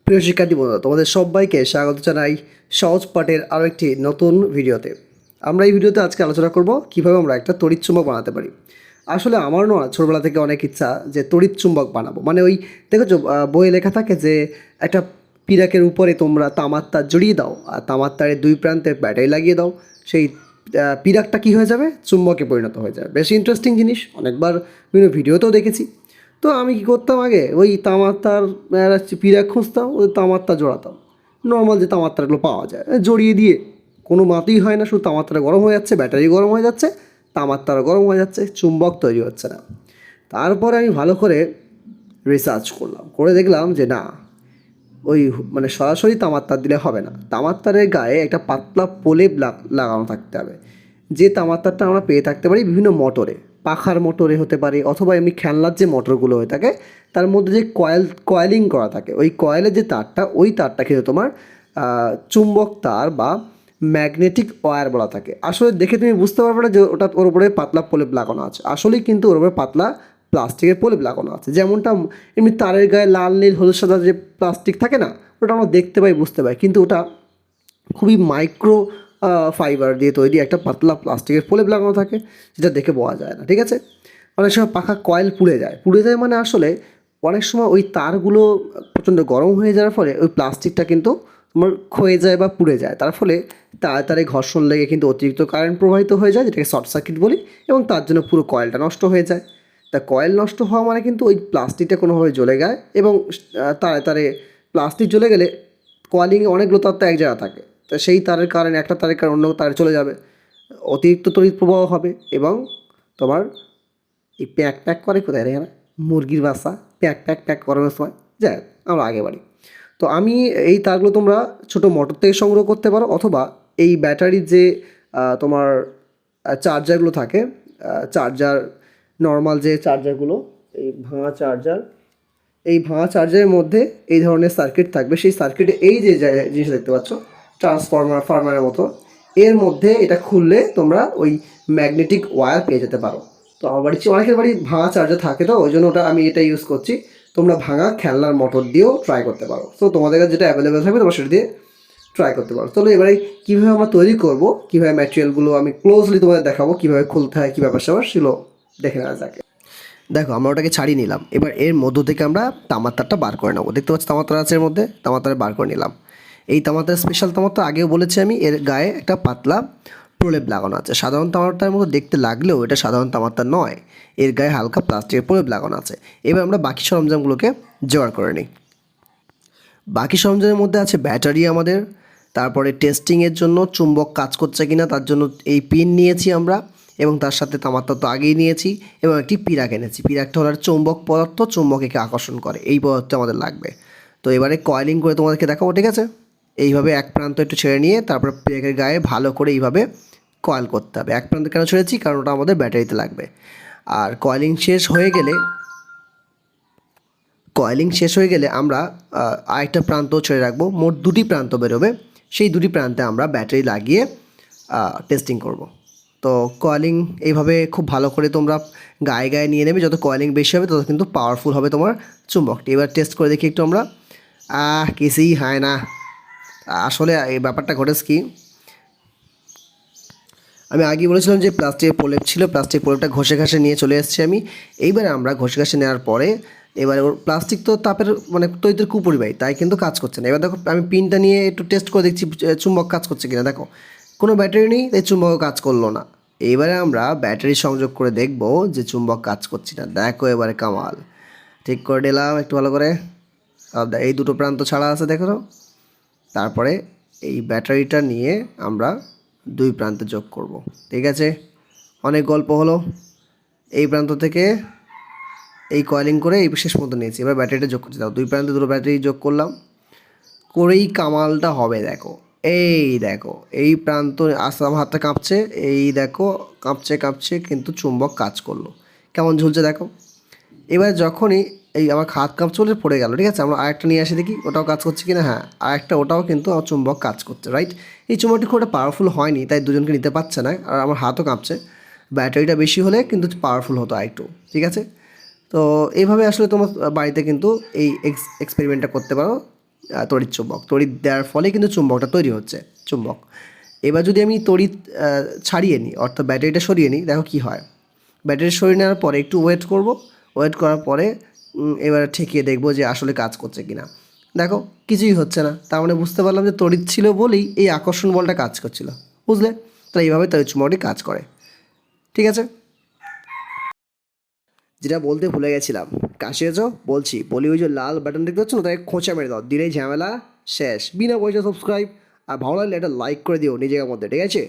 প্রিয় শিক্ষার্থী বন্ধুরা, তোমাদের সবাইকে স্বাগত জানাই সহজ পাঠের আরও একটি নতুন ভিডিওতে। আমরা এই ভিডিওতে আজকে আলোচনা করব কীভাবে আমরা একটা তড়িৎ চুম্বক বানাতে পারি। আসলে আমার না ছোটোবেলা থেকে অনেক ইচ্ছা যে তড়িৎ চুম্বক বানাবো, মানে ওই দেখেছো বইয়ে লেখা থাকে যে একটা পিরাকের উপরে তোমরা তামার তার জড়িয়ে দাও আর তামার তারের দুই প্রান্তে ব্যাটারি লাগিয়ে দাও, সেই পিরাকটা কী হয়ে যাবে, চুম্বকে পরিণত হয়ে যাবে। বেশ ইন্টারেস্টিং জিনিস, অনেকবার বিভিন্ন ভিডিওতেও দেখেছি। তো আমি কী করতাম, আগে ওই তামার তার পিরাক খুঁজতাম, ওই তামার তার জড়াতাম, নর্মাল যে তামার তারগুলো পাওয়া যায় জড়িয়ে দিয়ে কোনো মাতেই হয় না, শুধু তামার তারা গরম হয়ে যাচ্ছে, ব্যাটারি গরম হয়ে যাচ্ছে, তামার তারা গরম হয়ে যাচ্ছে, চুম্বক তৈরি হচ্ছে না। তারপরে আমি ভালো করে রিসার্চ করলাম, করে দেখলাম যে না, ওই মানে সরাসরি তামার তার দিলে হবে না, তামার তারের গায়ে একটা পাতলা প্রলেপ লাগানো থাকতে হবে। যে তামার তারটা আমরা পেয়ে থাকতে পারি বিভিন্ন মোটরে, পাখার মোটরে হতে পারে, অথবা এমনি খেলনার যে মোটরগুলো হয়ে থাকে তার মধ্যে যে কয়েলিং করা থাকে, ওই কয়েলের যে তারটা, ওই তারটা কিন্তু তোমার চুম্বক তার বা ম্যাগনেটিক ওয়্যার বলা থাকে। আসলে দেখে তুমি বুঝতে পারবে না যে ওটা ওর উপরে পাতলা প্রলেপ লাগানো আছে, আসলেই কিন্তু ওর উপরে পাতলা প্লাস্টিকের প্রলেপ লাগানো আছে। যেমনটা এমনি তারের গায়ে লাল নীল হলুদ সাদা যে প্লাস্টিক থাকে না, ওটা আমরা দেখতে পাই, বুঝতে পাই, কিন্তু ওটা খুবই মাইক্রো ফাইবার দিয়ে তৈরি একটা পাতলা প্লাস্টিকের প্রলেপ লাগানো থাকে, যেটা দেখে বোঝা যায় না। ঠিক আছে, অনেক সময় পাখা কয়েল পুড়ে যায় মানে আসলে অনেক সময় ওই তারগুলো প্রচণ্ড গরম হয়ে যাওয়ার ফলে ওই প্লাস্টিকটা কিন্তু তোমার ক্ষয়ে যায় বা পুড়ে যায়, তার ফলে তারে ঘর্ষণ লেগে কিন্তু অতিরিক্ত কারেন্ট প্রবাহিত হয়ে যায়, যেটাকে শর্ট সার্কিট বলি, এবং তার জন্য পুরো কয়েলটা নষ্ট হয়ে যায়। তা কয়েল নষ্ট হওয়া মানে কিন্তু ওই প্লাস্টিকটা কোনোভাবে জ্বলে যায়, এবং তারে প্লাস্টিক জ্বলে গেলে কয়েলিংয়ে অনেকগুলো তার তো এক জায়গা থাকে, তা সেই তারের কারণে একটা তারের কারণে অন্য তারে চলে যাবে, অতিরিক্ত তড়িৎ প্রবাহ হবে, এবং তোমার এই প্যাক প্যাক করে কোথায় রে, মুরগির বাসা প্যাক প্যাক প্যাক করানোর সময় যাই হোক, আমরা আগে বাড়ি। তো আমি এই তারগুলো তোমরা ছোটো মোটর থেকে সংগ্রহ করতে পারো, অথবা এই ব্যাটারির যে তোমার চার্জারগুলো থাকে, চার্জার নর্মাল যে চার্জারগুলো, এই ভাঙা চার্জারের মধ্যে এই ধরনের সার্কিট থাকবে, সেই সার্কিটে এই যে জিনিস দেখতে পাচ্ছ ফার্মারের মতো, এর মধ্যে এটা খুললে তোমরা ওই ম্যাগনেটিক ওয়্যার পেয়ে যেতে পারো। তো আমার অনেকের বাড়ি ভাঙা চার্জার থাকে, তো ওই জন্য ওটা আমি এটা ইউজ করছি। তোমরা ভাঙা খেলনার মোটর দিয়েও ট্রাই করতে পারো, তো তোমাদের কাছে যেটা অ্যাভেলেবেল থাকবে তোমরা সেটা দিয়ে ট্রাই করতে পারো। তাহলে এবারে কীভাবে আমরা তৈরি করবো, কীভাবে ম্যাটেরিয়ালগুলো আমি ক্লোজলি তোমাদের দেখাবো, কীভাবে খুলতে হয়, কী ব্যাপার স্যাপার সেগুলো দেখে নেওয়া যাকে। দেখো, আমরা ওটাকে ছাড়িয়ে নিলাম, এবার এর মধ্য থেকে আমরা তামার তারটা বার করে নেবো। দেখতে পাচ্ছি তামার তার আছে এর মধ্যে, তামার তার বার করে নিলাম। এই তামার তার স্পেশাল তামার তার আগেও বলেছি আমি, এর গায়ে একটা পাতলা প্রলেপ লাগানো আছে। সাধারণ তামার তারের মতো দেখতে লাগলেও এটা সাধারণ তামার তার নয়, এর গায়ে হালকা প্লাস্টিকের প্রলেপ লাগানো আছে। এবার আমরা বাকি সরঞ্জামগুলোকে জোগাড় করে নিই। বাকি সরঞ্জামের মধ্যে আছে ব্যাটারি আমাদের, তারপরে টেস্টিংয়ের জন্য চুম্বক কাজ করছে কিনা তার জন্য এই পিন নিয়েছি আমরা, এবং তার সাথে তামার তার তো আগেই নিয়েছি, এবং একটি পিরাক এনেছি। পিরাকটা হলো চৌম্বক পদার্থ, চুম্বককে আকর্ষণ করে, এই পদার্থ আমাদের লাগবে। তো এবারে কয়েলিং করে তোমাদেরকে দেখাবো, ঠিক আছে। এইভাবে এক প্রান্ত একটু ছেড়ে নিয়ে তারপর পিরাকের গায়ে ভালো করে এইভাবে কয়েল করতে হবে। এক প্রান্ত কেন ছেড়েছি, কারণ ওটা আমাদের ব্যাটারিতে লাগবে। আর কয়েলিং শেষ হয়ে গেলে আমরা আরেকটা প্রান্ত ছেড়ে রাখবো, মোট দুটি প্রান্ত বেরোবে, সেই দুটি প্রান্তে আমরা ব্যাটারি লাগিয়ে টেস্টিং করব। তো কয়েলিং এইভাবে খুব ভালো করে তোমরা গায়ে গায়ে নিয়ে নেবে, যত কয়েলিং বেশি হবে তত কিন্তু পাওয়ারফুল হবে তোমার চুম্বকটি। এবার টেস্ট করে দেখি একটু আমরা, কিছুই হয় না। আসলে এই ব্যাপারটা ঘটেছে কি, আমি আগেই বলেছিলাম যে প্লাস্টিকের প্রলেপ ছিল, প্লাস্টিক প্রলেপটা ঘষে ঘাসে নিয়ে চলে এসেছি আমি। এইবারে আমরা ঘষে ঘাসে নেওয়ার পরে এবারে ওর প্লাস্টিক তো তাপের মানে তৈরির কুপরিবাহী, তাই কিন্তু কাজ করছে না। এবার দেখো, আমি পিনটা নিয়ে একটু টেস্ট করে দেখছি চুম্বক কাজ করছে কিনা। দেখো, কোনো ব্যাটারি নেই, তাই চুম্বক কাজ করলো না। এইবারে আমরা ব্যাটারি সংযোগ করে দেখব যে চুম্বক কাজ করছে না। দেখো এবারে কামাল, ঠিক করে দিলাম একটু ভালো করে, এই দুটো প্রান্ত ছাড়া আছে দেখো। তারপরে এই ব্যাটারিটা নিয়ে আমরা দুই প্রান্তে যোগ করব, ঠিক আছে। অনেক গল্প হলো, এই প্রান্ত থেকে এই কয়েলিং করে এই শেষ মতো নিয়েছি। এবার ব্যাটারিটা যোগ করতে দাও, দুই প্রান্তে দুটো ব্যাটারি যোগ করলাম, করেই কামালটা হবে। দেখো, এই দেখো, এই প্রান্ত আস্তে আমার হাতটা কাঁপছে, এই দেখো কাঁপছে কাঁপছে, কিন্তু চুম্বক কাজ করলো, কেমন ঝুলছে দেখো। এবার যখনই এই আমার হাত কাঁপছে বলে পড়ে গেল, ঠিক আছে, আমরা আরেকটা নিয়ে আসি দেখি ওটাও কাজ করছে কিনা। হ্যাঁ, আরেকটা, ওটাও কিন্তু আমার চুম্বক কাজ করছে, রাইট। এই চুম্বকটি খুব একটা পাওয়ারফুল হয়নি, তাই দুজনকে নিতে পারছে না, আর আমার হাতও কাঁপছে। ব্যাটারিটা বেশি হলে কিন্তু পাওয়ারফুল হতো আরেকটু, ঠিক আছে। তো এইভাবে আসলে তোমার বাড়িতে কিন্তু এই এক্সপেরিমেন্টটা করতে পারো, তড়িৎ চুম্বক, তড়িৎ দেওয়ার ফলে কিন্তু চুম্বকটা তৈরি হচ্ছে, চুম্বক। এবার যদি আমি তড়িৎ ছাড়িয়ে নিই, অর্থাৎ ব্যাটারিটা সরিয়ে নিই, দেখো কী হয়। ব্যাটারি সরিয়ে নেওয়ার পরে একটু ওয়েট করব, ওয়েট করার পরে এবার ঠেকিয়ে দেখব যে আসলে কাজ করছে কি না। দেখো কিছুই হচ্ছে না, তার মানে বুঝতে পারলাম যে তড়িৎ ছিল বলেই এই আকর্ষণ বলটা কাজ করছিল, বুঝলে? তাহলে এইভাবে তড়িৎ চুম্বকটি কাজ করে, ঠিক আছে। যেটা বলতে ভুলে গেছিলাম, কাছে এসো বলি ওই যে লাল বাটন দেখতে পাচ্ছ না, তাই খোঁচা মেরে দাও, দিলেই ঝামেলা শেষ, বিনা পয়সা সাবস্ক্রাইব। আর ভালো লাগলে একটা লাইক করে দিও নিজের মধ্যে, ঠিক আছে।